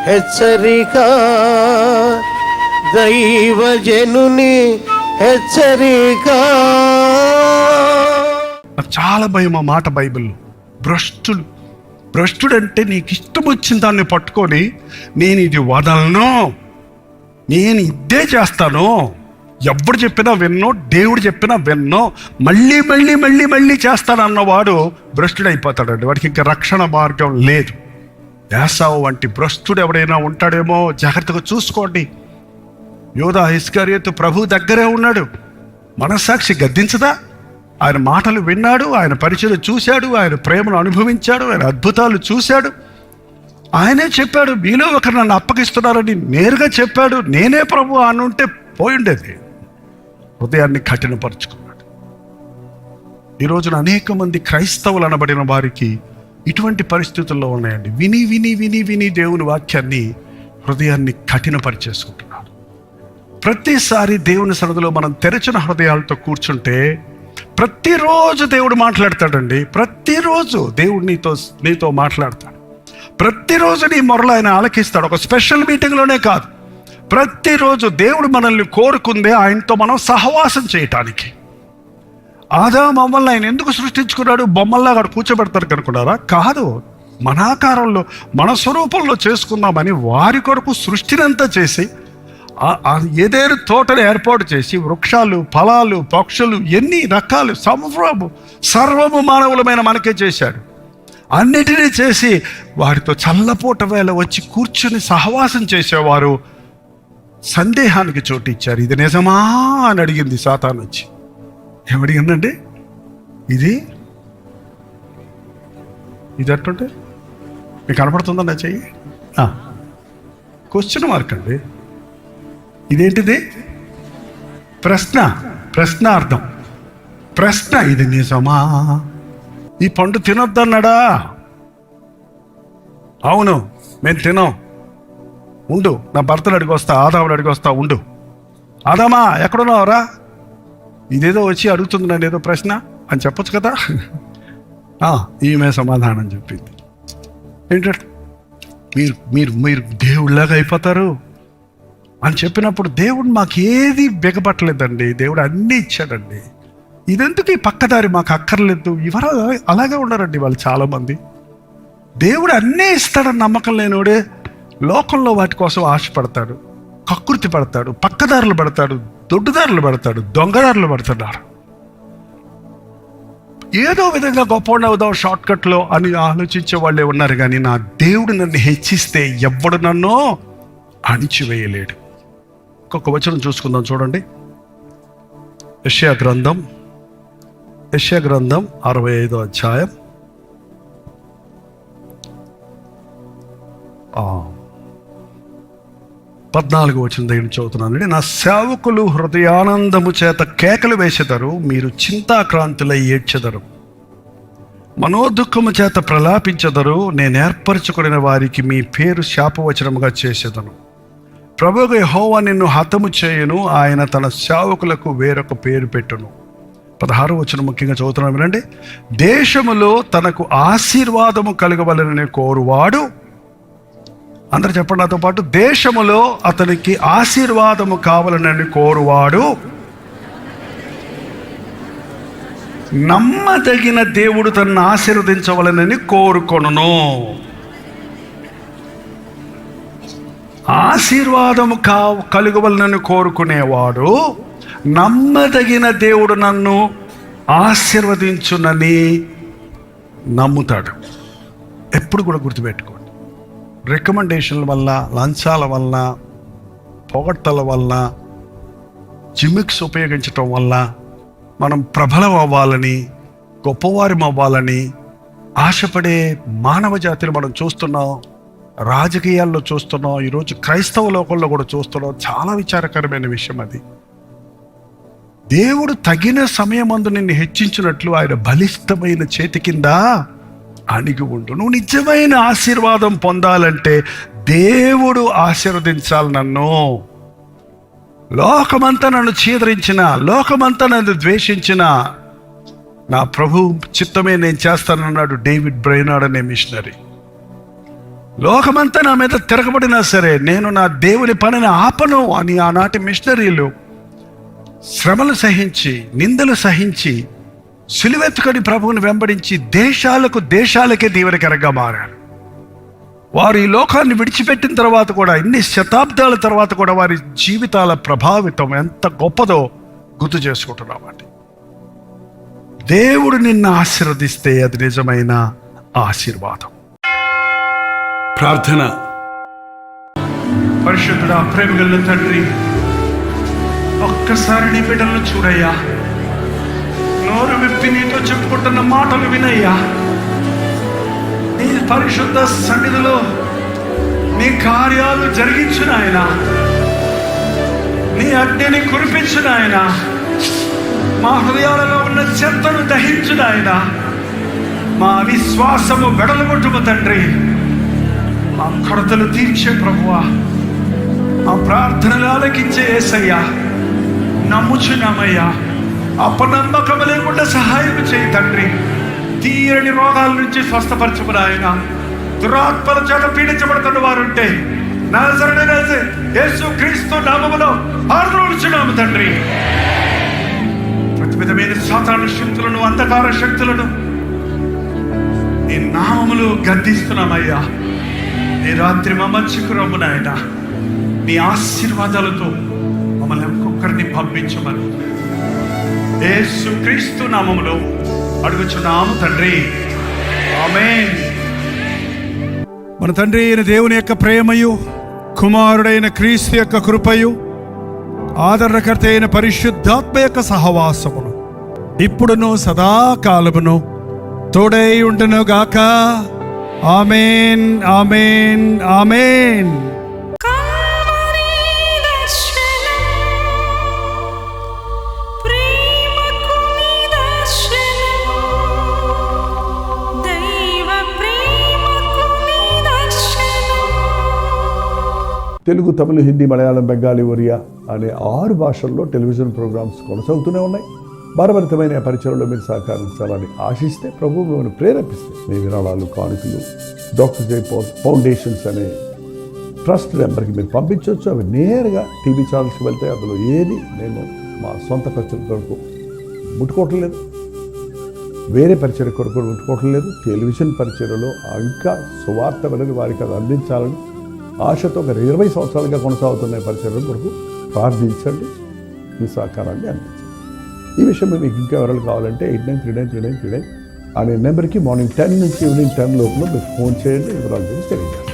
హెచ్చరిక, దైవజనుని హెచ్చరిక. చాలా భయం ఆ మాట బైబిల్లో. భ్రష్టుడంటే నీకు ఇష్టం వచ్చిన దాన్ని పట్టుకొని నేను ఇది వదలను, నేను ఇదే చేస్తాను, ఎవడు చెప్పినా విన్నో, దేవుడు చెప్పినా విన్నో, మళ్ళీ మళ్ళీ మళ్ళీ మళ్ళీ చేస్తానన్నవాడు భ్రష్టుడైపోతాడండి. వాడికి ఇంకా రక్షణ మార్గం లేదు. ఏసావు వంటి భ్రష్టుడు ఎవడైనా ఉంటాడేమో, జాగ్రత్తగా చూసుకోండి. యోధా ఇస్కరియోతు ప్రభు దగ్గరే ఉన్నాడు. మనస్సాక్షి గద్దించదా? ఆయన మాటలు విన్నాడు, ఆయన పరిచయం చూశాడు, ఆయన ప్రేమను అనుభవించాడు, ఆయన అద్భుతాలు చూశాడు. ఆయనే చెప్పాడు, మీలో ఒకరు నన్ను అప్పగిస్తున్నారని నేరుగా చెప్పాడు. నేనే ప్రభు అని ఉంటే పోయి ఉండేది. హృదయాన్ని కఠినపరుచుకున్నాడు. ఈ రోజున అనేక మంది క్రైస్తవులు అనబడిన వారికి ఇటువంటి పరిస్థితుల్లో ఉన్నాయండి. విని విని విని విని దేవుని వాక్యాన్ని హృదయాన్ని కఠినపరిచేసుకుంటున్నారు. ప్రతిసారి దేవుని సన్నిధిలో మనం తెరచిన హృదయాలతో కూర్చుంటే ప్రతిరోజు దేవుడు మాట్లాడతాడండి. ప్రతిరోజు దేవుడు నీతో మాట్లాడతాడు. ప్రతిరోజు నీ మొరలు ఆయన ఆలకిస్తాడు. ఒక స్పెషల్ మీటింగ్లోనే కాదు, ప్రతిరోజు దేవుడు మనల్ని కోరుకుందే ఆయనతో మనం సహవాసం చేయటానికి. ఆదాము అవ్వల్ని ఆయన ఎందుకు సృష్టించుకున్నాడు? బొమ్మల్లాగా కూర్చోబెడతారు కనుకున్నారా? కాదు, మన ఆకారంలో మన స్వరూపంలో చేసుకుందామని వారి కొరకు సృష్టినంతా చేసి ఏదేరు తోటను ఏర్పాటు చేసి వృక్షాలు, ఫలాలు, పక్షులు, ఎన్ని రకాలు సర్వము మానవులమైన మనకే చేశాడు. అన్నిటినీ చేసి వారితో చల్లపూట వేళ వచ్చి కూర్చుని సహవాసం చేసేవారు సందేహానికి చోటు ఇచ్చారు. ఇది నిజమా అని అడిగింది సాతాను వచ్చి. ఏమడిగిందండి? ఇది అట్టుంటే మీకు కనపడుతుందన్న చెయ్యి. క్వశ్చన్ మార్క్ అండి. ఇదేంటిది? ప్రశ్నార్థం. ప్రశ్న, ఇది నిజమా? ఈ పండు తినొద్దన్నాడా? అవును, మేము తినం. ఉండు, నా భర్తను అడిగి వస్తా, ఆదాముని అడిగి వస్తా, ఉండు. ఆదామా ఎక్కడున్నావురా? ఇదేదో వచ్చి అడుగుతుంది నన్ను ఏదో ప్రశ్న అని చెప్పొచ్చు కదా. ఈమె సమాధానం చెప్పింది. ఏంటంటే మీరు దేవుళ్ళలాగా అయిపోతారు అని చెప్పినప్పుడు దేవుడు మాకు ఏది బిగపట్టలేదండి. దేవుడు అన్నీ ఇచ్చాడండి. ఇదెందుకు ఈ పక్కదారి మాకు అక్కర్లేదు. ఎవరు అలాగే ఉన్నారండి వాళ్ళు చాలామంది. దేవుడు అన్నీ ఇస్తాడని నమ్మకం లేనివాడే లోకంలో వాటి కోసం ఆశపడతాడు, కకృతి పడతాడు, పక్కదారులు పడతాడు, దొడ్డుదారులు పడతాడు, దొంగదారులు పడుతున్నారు. ఏదో విధంగా గొప్పవాడిని అవుదాం షార్ట్కట్లో అని ఆలోచించే వాళ్ళే ఉన్నారు. కానీ నా దేవుడు నన్ను హెచ్చిస్తే ఎవ్వడు నన్ను అణిచివేయలేడు. ఇంకొక వచనం చూసుకుందాం, చూడండి. యెషయా గ్రంథం 65వ అధ్యాయం 14వ వచనం దగ్గర చదువుతున్నానండి. నా సేవకులు హృదయానందము చేత కేకలు వేసెదరు, మీరు చింతాక్రాంతులై ఏడ్చెదరు, మనోదుఃఖము చేత ప్రలాపించెదరు. నేను ఏర్పరచుకున్న వారికి మీ పేరు శాపవచనముగా చేసేదను. ప్రభువు యెహోవా నిన్ను హతము చేయును, ఆయన తన సేవకులకు వేరొక పేరు పెట్టును. 16వ వచనం ముఖ్యంగా చదువుతున్నాను వినండి. దేశములో తనకు ఆశీర్వాదము కలగవలనని కోరువాడు, అందరూ చెప్పండి నాతో పాటు, దేశములో అతనికి ఆశీర్వాదము కావాలనని కోరువాడు నమ్మదగిన దేవుడు తనను ఆశీర్వదించవలనని కోరుకొనును. ఆశీర్వాదము కలుగవలనని కోరుకునేవాడు నమ్మదగిన దేవుడు నన్ను ఆశీర్వదించునని నమ్ముతాడు. ఎప్పుడు కూడా గుర్తుపెట్టుకోండి, రికమెండేషన్ల వల్ల, లంచాల వల్ల, పొగడ్తల వల్ల, జిమిక్స్ ఉపయోగించటం వల్ల మనం ప్రబలం అవ్వాలని, గొప్పవారం అవ్వాలని ఆశపడే మానవ జాతిని మనం చూస్తున్నాం. రాజకీయాల్లో చూస్తున్నాం, ఈరోజు క్రైస్తవ లోకంలో కూడా చూస్తున్నాం. చాలా విచారకరమైన విషయం అది. దేవుడు తగిన సమయమందు నిన్ను హెచ్చించినట్లు ఆయన బలిష్టమైన చేతి కింద అణిగి ఉండు. నువ్వు నిజమైన ఆశీర్వాదం పొందాలంటే దేవుడు ఆశీర్వదించాలి నన్ను. లోకమంతా నన్ను చీదరించిన, లోకమంతా నన్ను ద్వేషించిన, నా ప్రభు చిత్తమే నేను చేస్తానన్నాడు డేవిడ్ బ్రైనార్డ్ అనే మిషనరీ. లోకమంతా నా మీద తిరగబడినా సరే నేను నా దేవుని పనిని ఆపను అని ఆనాటి మిషనరీలు శ్రమలు సహించి, నిందలు సహించి, సిలువెత్తుకొని ప్రభువుని వెంబడించి దేశాలకే దీవెనకరంగా మారారు. వారు ఈ లోకాన్ని విడిచిపెట్టిన తర్వాత కూడా, ఇన్ని శతాబ్దాల తర్వాత కూడా వారి జీవితాల ప్రభావితం ఎంత గొప్పదో గుర్తు చేసుకుంటున్నామండి. దేవుడు నిన్ను ఆశీర్వదిస్తే అది నిజమైన ఆశీర్వాదం. ప్రార్థన. పరిశుద్ధుడా, ప్రేమగల తండ్రి, ఒక్కసారి నీ బిడ్డలను చూడయ్యా. నోరు విప్పి నీతో చెప్పుకుంటున్న మాటలు వినయ్యా. నీ పరిశుద్ధ సన్నిధిలో నీ కార్యాలు జరిగించు నాయన. నీ అగ్నిని కురిపించు నాయన. మా హృదయాలలో ఉన్న చెత్తను దహించు నాయన. మా విశ్వాసము వెడలగొట్టుము తండ్రి. మా కొరతలు తీర్చే ప్రభువా, మా ప్రార్థనలు ఆలకించే యేసయ్యా, నమ్ముచున్నామయ్యా. అపనమ్మకం లేకుండా సహాయం చేయి తండ్రి. తీరని రోగాల నుంచి స్వస్థపరచుము నాయన. దురాత్మల చేత పీడించబడుతున్న వారుంటే నజరేయుడైన యేసుక్రీస్తు నామములో ఆర్ద్రోలుచున్నాము తండ్రి. ప్రతి విధమైన సాతాను శక్తులను, అంధకార శక్తులను నీ నామములు గద్దిస్తున్నామయ్యా. ఈ రాత్రి మా మధ్యకు రమ్ము నాయన. నీ ఆశీర్వాదాలతో మమ్మల్ని ఒక్కొక్కరిని పంపించమని యేసుక్రీస్తు నామములో అడుగుచున్నాము తండ్రి. ఆమేన్. మన తండ్రి అయిన దేవుని యొక్క ప్రేమయు, కుమారుడైన క్రీస్తు యొక్క కృపయు, ఆదరణకర్త అయిన పరిశుద్ధాత్మ యొక్క సహవాసమును ఇప్పుడును సదాకాలమును తోడై ఉండును గాక. ఆమేన్, ఆమేన్, ఆమేన్. తెలుగు, తమిళ, హిందీ, మలయాళం, బెంగాలీ, ఒరియా అనే 6 భాషల్లో టెలివిజన్ ప్రోగ్రామ్స్ కొనసాగుతూనే ఉన్నాయి. భారభరితమైన పరిచయంలో మీరు సహకరించాలని ఆశిస్తే, ప్రభువు మిమ్మల్ని ప్రేరేపిస్తే మీ విరాళాలు, కానుకలు డాక్టర్ జై పాల్ ఫౌండేషన్స్ అనే ట్రస్ట్ నెంబర్కి మీరు పంపించవచ్చు. అవి నేరుగా టీవీ ఛానల్స్కి వెళ్తే అందులో ఏది మేము మా సొంత ఖర్చుల కొరకు ముట్టుకోవటం లేదు, వేరే పరిచయ కొరకు ముట్టుకోవటం లేదు. టెలివిజన్ పరిచయలో ఇంకా సువార్త వెళ్ళని వారికి అది అందించాలని ఆశతో ఒక 20 సంవత్సరాలుగా కొనసాగుతున్న పరిచయం కొరకు ప్రార్థించండి, మీ సహకారాన్ని అందించండి. ఈ విషయం మీకు ఇంకా ఎవరు కావాలంటే 89393939 అనే నెంబర్కి మార్నింగ్ 10 నుంచి ఈవినింగ్ 10 లోపల మీరు ఫోన్ చేయండి. వివరాలు గురించి తెలియజేస్తాను.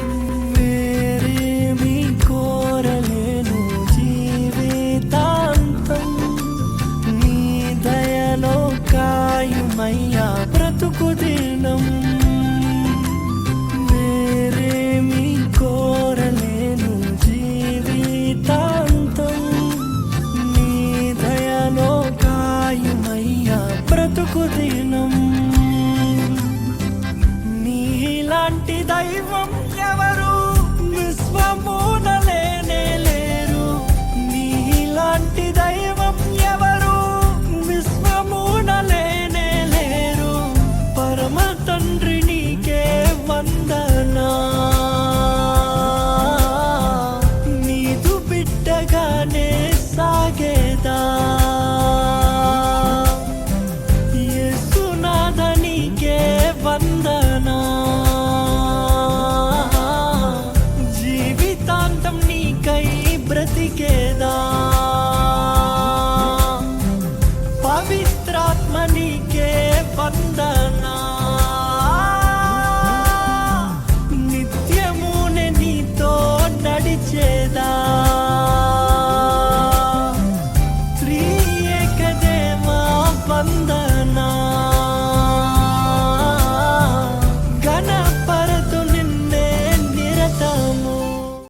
నీలాంటి దైవం ఎవరు విశ్వమున లేనే లేరు. నీలాంటి దైవం ఎవరు విశ్వమున లేనే లేరు. పరమ తండ్రి నీకే వందనా. నీదు బిడ్డగానే సాగేదా. జీవితాంతం నీకై బ్రతికేదా.